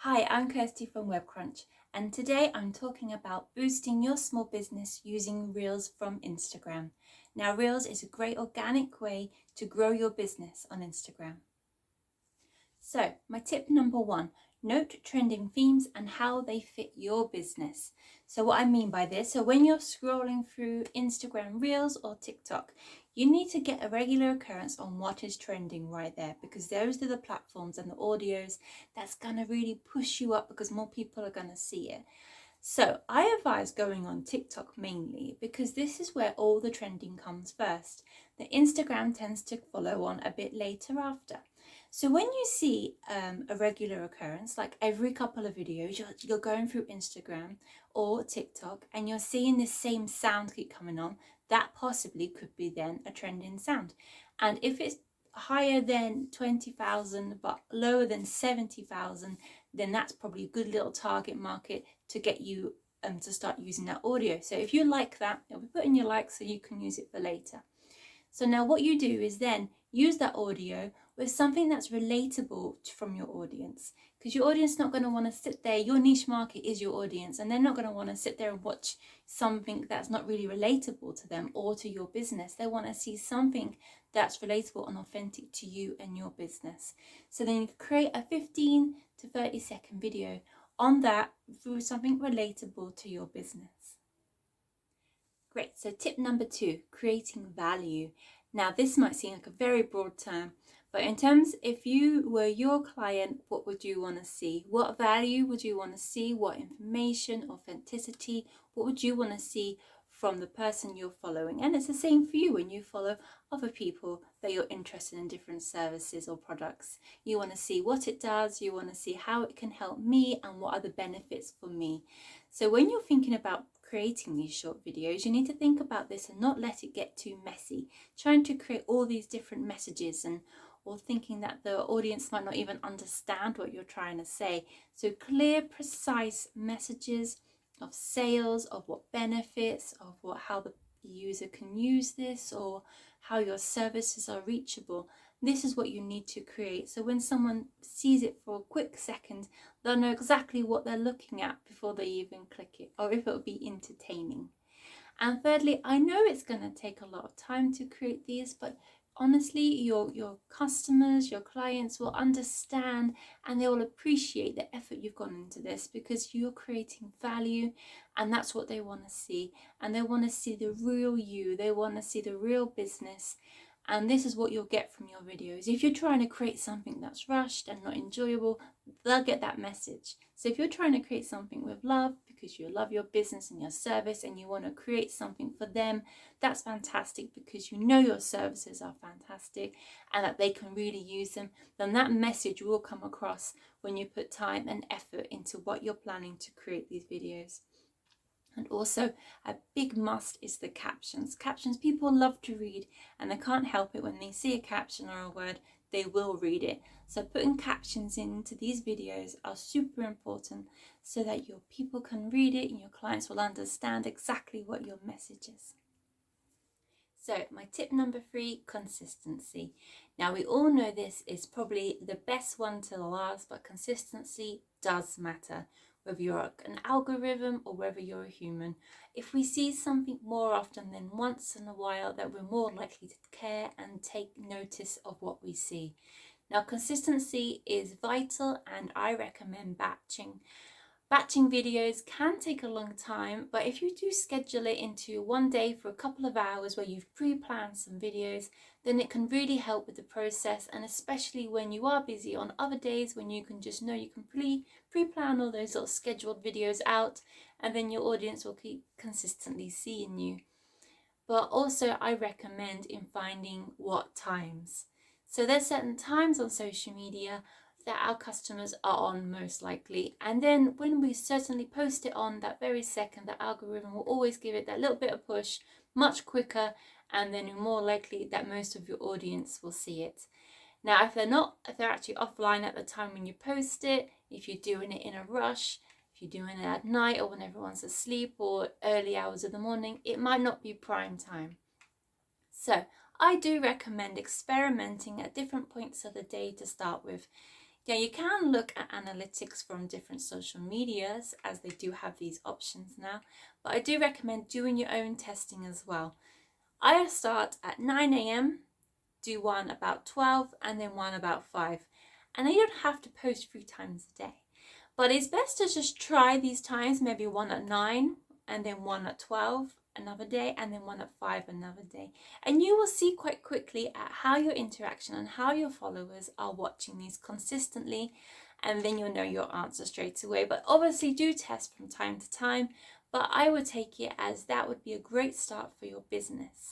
Hi, I'm Kirsty from Webcrunch, and today I'm talking about boosting your small business using Reels from Instagram. Now, Reels is a great organic way to grow your business on Instagram. So, my tip number one, note trending themes and how they fit your business. So what I mean by this, so when you're scrolling through Instagram Reels or TikTok, you need to get a regular occurrence on what is trending right there, because those are the platforms and the audios that's going to really push you up because more people are going to see it. So I advise going on TikTok mainly because this is where all the trending comes first. The Instagram tends to follow on a bit later after. So when you see a regular occurrence, like every couple of videos, you're going through Instagram or TikTok and you're seeing this same sound keep coming on, that possibly could be then a trending sound. And if it's higher than 20,000 but lower than 70,000, then that's probably a good little target market to get you to start using that audio. So if you like that, it'll be put in your likes so you can use it for later. So now what you do is then use that audio with something that's relatable from your audience, because your audience is not going to want to sit there. Your niche market is your audience, and they're not going to want to sit there and watch something that's not really relatable to them or to your business. They want to see something that's relatable and authentic to you and your business. So then you create a 15 to 30-second video on that through something relatable to your business. Great, so tip number two, creating value. Now this might seem like a very broad term, but in terms, if you were your client, what would you want to see? What value would you want to see? What information, authenticity, what would you want to see from the person you're following? And it's the same for you when you follow other people that you're interested in different services or products. You want to see what it does, you want to see how it can help me and what are the benefits for me. So when you're thinking about creating these short videos, you need to think about this and not let it get too messy, trying to create all these different messages or thinking that the audience might not even understand what you're trying to say. So clear, precise messages of sales, of what benefits, of how the user can use this, or how your services are reachable. This is what you need to create. So when someone sees it for a quick second, they'll know exactly what they're looking at before they even click it, or if it'll be entertaining. And thirdly, I know it's going to take a lot of time to create these, but honestly, your customers, your clients will understand and they will appreciate the effort you've gone into this, because you're creating value and that's what they want to see. And they want to see the real you, they want to see the real business. And this is what you'll get from your videos. If you're trying to create something that's rushed and not enjoyable, they'll get that message. So if you're trying to create something with love because you love your business and your service and you want to create something for them, that's fantastic, because you know your services are fantastic and that they can really use them, then that message will come across when you put time and effort into what you're planning to create these videos. And also a big must is the captions. Captions people love to read and they can't help it. When they see a caption or a word, they will read it. So putting captions into these videos are super important so that your people can read it and your clients will understand exactly what your message is. So my tip number three, consistency. Now we all know this is probably the best one to last, but consistency does matter. Whether you're an algorithm or whether you're a human, if we see something more often than once in a while, that we're more likely to care and take notice of what we see. Now consistency is vital, and I recommend batching. Batching videos can take a long time, but if you do schedule it into one day for a couple of hours where you've pre-planned some videos, then it can really help with the process. And especially when you are busy on other days, when you can just know you can pre-plan all those little scheduled videos out, and then your audience will keep consistently seeing you. But also I recommend in finding what times. So there's certain times on social media that our customers are on most likely, and then when we certainly post it on that very second, the algorithm will always give it that little bit of push much quicker, and then you're more likely that most of your audience will see it. Now if they're actually offline at the time when you post it, if you're doing it in a rush, if you're doing it at night or when everyone's asleep or early hours of the morning, it might not be prime time. So I do recommend experimenting at different points of the day to start with. Yeah, you can look at analytics from different social medias as they do have these options now, but I do recommend doing your own testing as well. I start at 9 a.m., do one about 12, and then one about 5. And then you don't have to post 3 times a day. But it's best to just try these times, maybe one at 9, and then one at 12 another day, and then one at 5 another day. And you will see quite quickly at how your interaction and how your followers are watching these consistently, and then you'll know your answer straight away. But obviously do test from time to time, but I would take it as that would be a great start for your business.